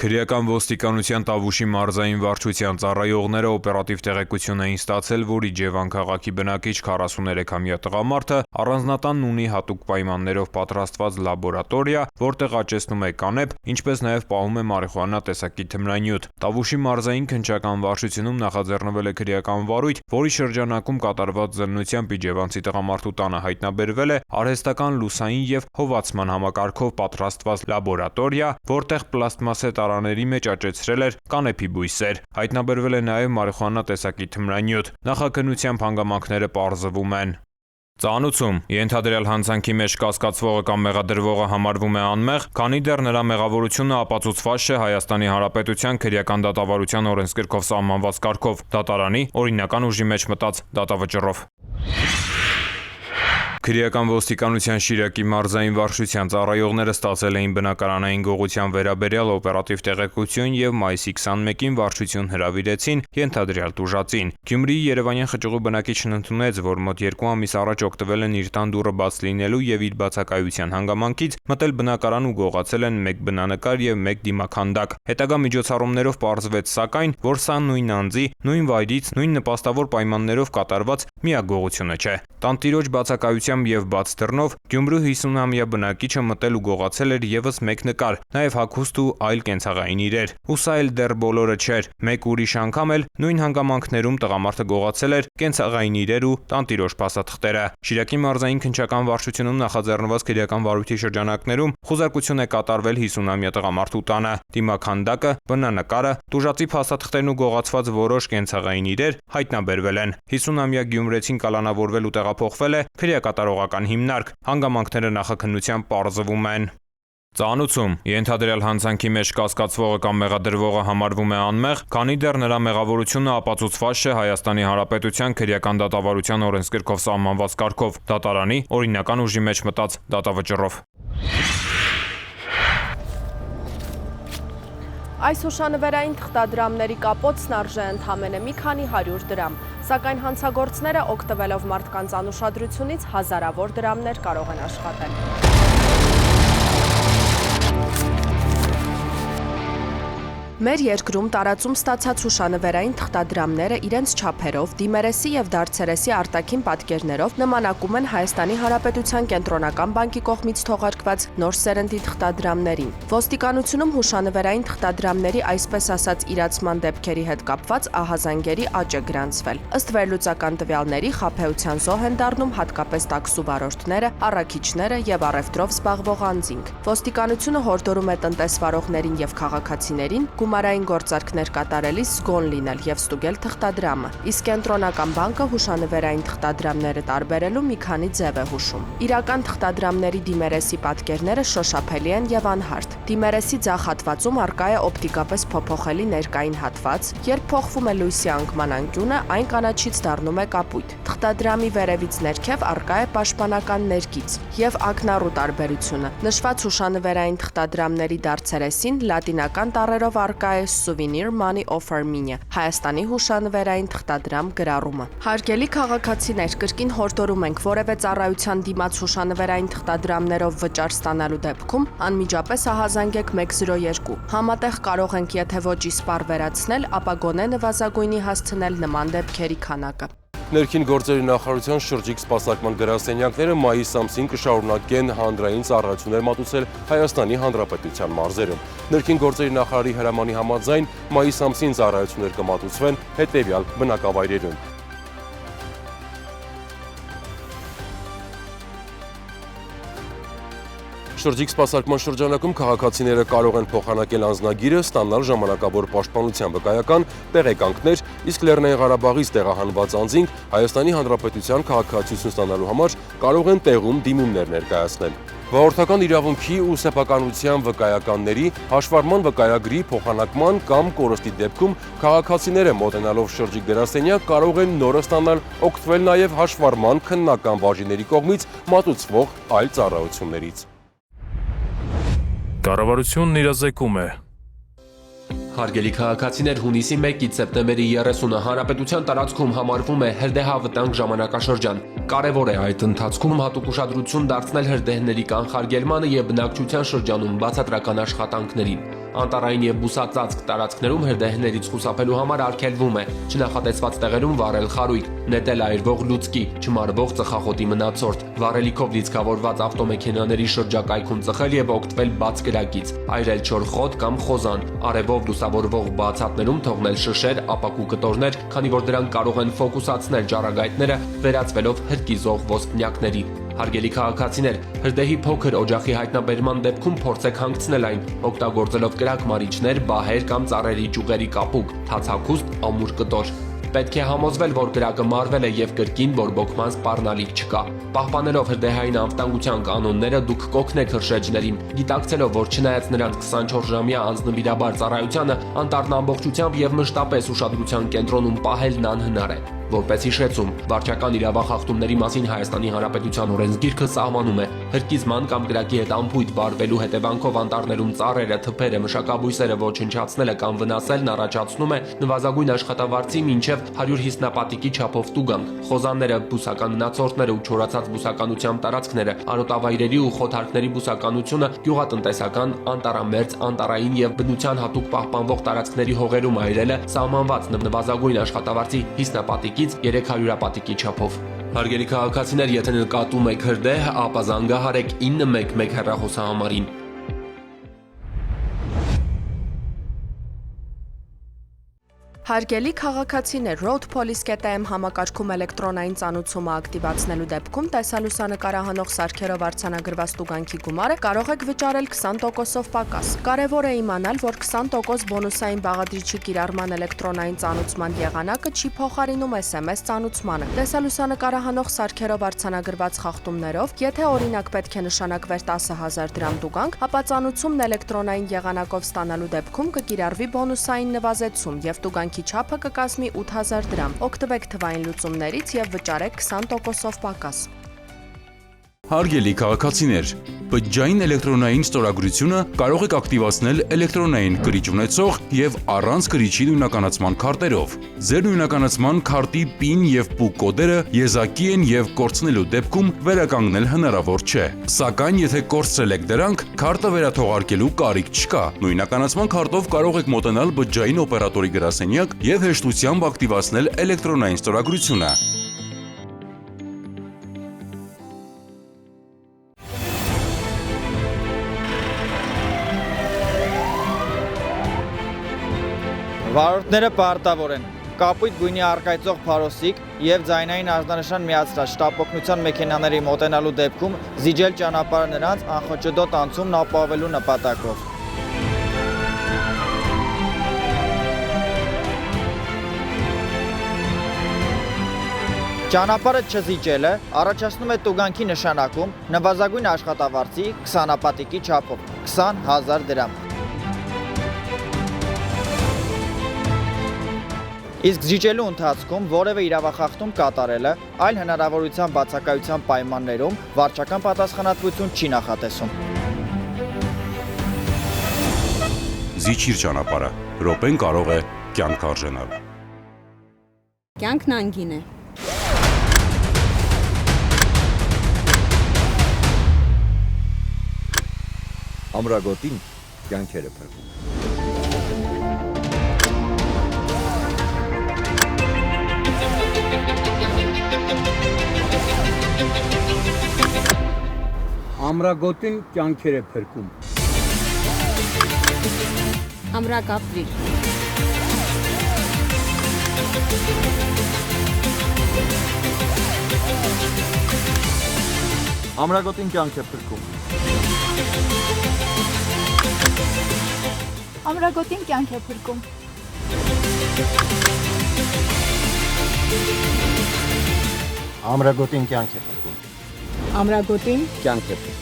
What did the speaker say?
Քրեական ոստիկանության Տավուշի մարզային վարչության ծառայողները օպերատիվ տեղեկություն էին ստացել, որ Իջևան քաղաքի բնակիչ 43-ամյա տղամարդը առանձնատանն ունի հատուկ պայմաններով պատրաստված լաբորատորիա, որտեղ աճեցնում է կանեփ, ինչպես նաև պահում է մարիխուանա տեսակի թմրանյութ։ Տավուշի մարզային քննչական վարչությունում նախաձեռնվել է քրեական վարույթ, որի շրջանակում կատարված զննությամբ իջևանցի տղամարդու տանը հայտնաբերվել է արհեստական լուսային և հովացման համակարգով պատրաստված լաբորատորիա, որտեղ պլաստմասե տարաների մեջ աճեցրել էր կանեփի բույսեր։ Հայտնաբերվել է նաև մարիխուանա տեսակի թմրանյութ։ Նախաքննությամբ հանգամանքները պարզվում են։ Ծանուցում ենթադրյալ հանցանքի մեջ կասկածվողը կամ մեղադրվողը համարվում է անմեղ, քանի դեռ նրա մեղավորությունը ապացուցված չէ Հայաստանի Հանրապետության քրեական դատավարության օրենսգրքով սահմանված կարգով, դատարանի օրինական ուժի մեջ մտած դատավճռով։ Քրեական ոստիկանության Շիրակի մարզային վարչության ծառայողները ստացել էին բնակարանային գողության վերաբերյալ օպերատիվ տեղեկություն և մայիսի 21-ին վարչություն հրավիրեցին ենթադրյալ տուժածին։ Գյումրիի Երևանյան խճուղի բնակիչն ընդունեց, որ մոտ 2 ամիս առաջ օգտվել են իր տան դուռը բաց լինելու և իր բացակայության հանգամանքից մտել բնակարան ու գողացել են 1 բնանկար և 1 դիմաքանդակ։ Հետագա միջոցառումներով պարզվեց սակայն, որ սա նույն անձի, նույն վայրից, նույն նպաստավոր պայմաններով կատարված միակ գողությունը չէ։ Տանտիրոջ բացակայությամբ և բաց դռնով Գյումրու 50-ամյա բնակիչը մտել ու գողացել էր ևս 1 նկար, նաև հագուստ ու այլ կենցաղային իրեր։ Ու սա էլ դեռ բոլորը չէր։ Մեկ ուրիշ անգամ էլ նույն հանգամանքներում տղամարդը գողացել էր կենցաղային իրեր ու տանտիրոջ փաստաթղթերը։ Շիրակի մարզային քննչական վարչությունում նախաձեռնված քրեական վարույթի շրջանակներում խուզարկություն է կատարվել 50-ամյա տղամարդու տանը։ Դիմաքանդակը, բնանկարը, տուժածի փաստաթղթերն ու գողացված որոշ կենցաղային իրեր հայտնաբերվել են։ 50-ամյա գյումրեցին կալանավորվել ու տեղափոխվել է քրեակատարողական հիմնարկ։ Հանգամանքները նախաքննությամբ պարզվում են։ Ծանուցում ենթադրյալ հանցանքի մեջ կասկածվողը կամ մեղադրվողը համարվում է անմեղ, քանի դեռ նրա մեղավորությունը ապացուցված չէ Հայաստանի Հանրապետության քրեական դատավարության օրենսգրքով սահմանված կարգով, դատարանի օրինական ուժի մեջ մտած դատավճռով։ Այս հուշանվերային թղթադրամների կապոցն արժե ընդամենը մի քանի 100 դրամ, սակայն հանցագործները օգտվելով մարդկանց անուշադրությունից հազարավոր դրամներ կարող են աշխատել։ Մեր երկրում տարածում ստացած հուշանվերային թղթադրամները իրենց չափերով, դիմերեսի և դարձերեսի արտաքին պատկերներով նմանակում են Հայաստանի Հանրապետության Կենտրոնական բանկի կողմից թողարկված նոր սերնդի թղթադրամներին։ Ոստիկանությունում հուշանվերային թղթադրամների այսպես ասած իրացման դեպքերի հետ կապված ահազանգերի աճ է գրանցվել։ Ըստ վերլուծական տվյալների խաբեության զոհ են դառնում հատկապես տաքսու վարորդները, առաքիչները և առևտրով զբաղվող անձինք։ Ոստիկանությունը հորդորում է տնտեսվարողներին և քաղաքացիներին գումարային գործարքներ կատարելիս զգոն լինել և ստուգել թղթադրամը, իսկ Կենտրոնական բանկը հուշանվերային թղթադրամները տարբերելու մի քանի ձև է հուշում։ Իրական թղթադրամների դիմերեսի պատկերները շոշափելի են և անհարթ։ Դիմերեսի ձախ հատվածում առկա է օպտիկապես փոփոխելի ներկային հատված, երբ փոխվում է լույսի անկման անկյունը, այն կանաչից դառնում է կապույտ։ Թղթադրամի վերևից ներքև առկա է պաշտպանական ներկից և ակնառու տարբերությունը։ Նշված հուշանվերային թղթադրամների դարձերեսին լատինական տառերով առկա է Souvenir Money of Armenia, Հայաստանի հուշանվերային թղթադրամ գրառումը։ Հարգելի քաղաքացիներ, կրկին հորդորում ենք որևէ ծառայության դիմաց հուշանվերային թղթադրամներով վճար ստանալու դեպքում անմիջապես ահազանգեք 102։ Համատեղ կարող ենք եթե ոչ իսպառ վերացնել, ապա գոնե նվազագույնի հասցնել նման դեպքերի քանակը։ Ներքին գործերի նախարարության շրջիկ սպասարկման գրասենյակները մայիս ամսին կշարունակեն հանրային ծառայություններ մատուցել Հայաստանի Հանրապետության մարզերում։ Ներքին գործերի նախարարի հրամանի համաձայն մայիս ամսին ծառայություններ կմատուցվեն հետևյալ բնակավայրերում։ Շրջիկ սպասարկման շրջանակում քաղաքացիները կարող են փոխանակել անձնագիրը, ստանալ ժամանակավոր պաշտպանության վկայական, տեղեկանքներ, իսկ Լեռնային Ղարաբաղից տեղահանված անձինք Հայաստանի Հանրապետության քաղաքացիություն ստանալու համար կարող են տեղում դիմումներ ներկայացնել։ Վարորդական իրավունքի ու սեփականության վկայականների, հաշվառման վկայագրի փոխանակման կամ կորստի դեպքում քաղաքացիները մոտենալով շրջիկ գրասենյակ կարող են նորը ստանալ օգտվել նաև հաշվառման քննական բաժինների կողմից մատուցվող այլ ծառայություններից։ Կառավարությունն իրազեկում է։ Հարգելի քաղաքացիներ, հունիսի 1-ից սեպտեմբերի 30-ը հանրապետության տարածքում համարվում է հրդեհավտանգ ժամանակաշրջան։ Կարևոր է այդ ընթացքում հատուկ ուշադրություն դարձնել հրդեհների կանխարգելմանը և բնակչության շրջանում բացատրական աշխատանքներին։ Անտառային եւ բուսածածկ տարածքներում հրդեհներից խուսափելու համար արգելվում է չնախատեսված տեղերում վառել խարույկ, նետել այրվող լուցկի, չմարվող ծխախոտի մնացորդ, վառելիքով լիցքավորված ավտոմեքենաների շրջակայքում ծխել եւ օգտվել բաց կրակից, այրել չոր խոտ կամ խոզան, արևով լուսավորվող բացատներում թողնել շշեր, ապակու կտորներ, քանի որ դրանք կարող են ֆոկուսացնել ճառագայթները, վերածվելով հրկիզող ոսպնյակների։ Հարգելի քաղաքացիներ, հրդեհի փոքր օջախի հայտնաբերման դեպքում փորձեք հանգցնել այն, օգտագործելով կրակմարիչներ, բահեր կամ ծառերի ճյուղերի կապուկ, թացակուստ, ամուր կտոր։ Պետք է համոզվել, որ կրակը մարվել է եւ կրկին բորբոքման սպառնալիք չկա։ Պահպանելով հրդեհային անվտանգության կանոնները դուք կօգնեք հրշեջներին, գիտակցելով, որ չնայած նրանց 24-ժամյա անձնվիրաբար ծառայությանը, անտառն ամբողջությամբ եւ մշտապես ուշադրության կենտրոնում պահելն անհնար է։ Որպես հիշեցում, վարչական իրավախախտումների մասին Հայաստանի Հանրապետության օրենսգիրքը սահմանում է հրկիզման կամ կրակի հետ անփույթ վարվելու հետևանքով անտառներում ծառերը, թփերը, մշակաբույսերը ոչնչացնելը կամ վնասելն առաջացնում է նվազագույն աշխատավարձի մինչև 150 նապատիկի չափով տուգանք։ Խոզանները, բուսական մնացորդները ու չորացած բուսականությամբ տարածքները, արոտավայրերի ու խոթարքների բուսականությունը, գյուղատնտեսական, անտառամերձ, անտառային եւ բնության հատուկ պահպանվող տարածքների հողերում այրելը սահմանված նվազագույն աշխատավարձի 50 նապատիկի 300 պատիկի չափով։ Հարգելի քաղաքացիներ, եթե նկատում եք հրդեհ, ապա զանգահարեք 911 հեռախոսահամարին։ Հարգելի քաղաքացիներ, roadpolice.am համակարգում էլեկտրոնային ծանուցումը ակտիվացնելու դեպքում տեսալուսանկարահանող սարքերով արձանագրված տուգանքի գումարը կարող եք վճարել 20%-ով պակաս։ Կարևոր է իմանալ, որ 20% բոնուսային բաղադրիչի կիրառման էլեկտրոնային ծանուցման եղանակը չի փոխարինում SMS ծանուցմանը։ Տեսալուսանկարահանող սարքերով արձանագրված խախտումներով, եթե օրինակ պետք է նշանակվեր 10,000 դրամ տուգանք, ապա ծանուցումն էլեկտրոնային եղանակով ստանալու դեպքում կկիրառվի բոնուսային նվազեցում եւ տուգանքի չափը կկազմի 8000 դրամ։ Օգտվեք թվային լուծումներից եւ վճարեք 20%-ով պակաս։ Հարգելի քաղաքացիներ, բջջային էլեկտրոնային ստորագրությունը կարող եք ակտիվացնել էլեկտրոնային կրիչ ունեցող եւ առանց կրիչի նույնականացման քարտերով։ Ձեր նույնականացման քարտի PIN եւ PUK կոդերը եզակի են եւ կորցնելու դեպքում վերականգնել հնարավոր չէ։ Սակայն եթե կորցրել եք դրանք, քարտը վերաթողարկելու կարիք չկա։ Նույնականացման քարտով կարող եք մոտենալ բջջային օպերատորի գրասենյակ եւ հեշտությամբ ակտիվացնել էլեկտրոնային ստորագրությունը։ Վարորդները պարտավոր են կապույտ գույնի առկայծող փարոսիկ եւ ձայնային ազդանշան միացրած շտապօգնության մեքենաների մոտենալու դեպքում զիջել ճանապարհը նրանց անխոճոդոտ անցումն ապահովելու նպատակով։ Ճանապարհը չզիջելը առաջացնում է տուգանքի նշանակում նվազագույն աշխատավարձի 20 նապատիկի չափով 20000 դրամ։ Իսկ զիջելու ընթացքում որևէ իրավախախտում կատարելը այլ հնարավորության բացակայության պայմաններում վարչական պատասխանատվություն չի նախատեսում։ Զիջիր ճանապարհը, րոպեն կարող է կյանք արժենալ։ Կյանքն անգին է։ Ամրագոտին կյանքերը փրկում։ Ամրագոտին կյանքեր է փրկում։ Ամրակապվիր։ Ամրագոտին կյանք է փրկում։ Ամրագոտին կյանք է փրկում։ Ամրագոտին կյանք է փրկում։ Ամրագոտին կյանք է փրկում։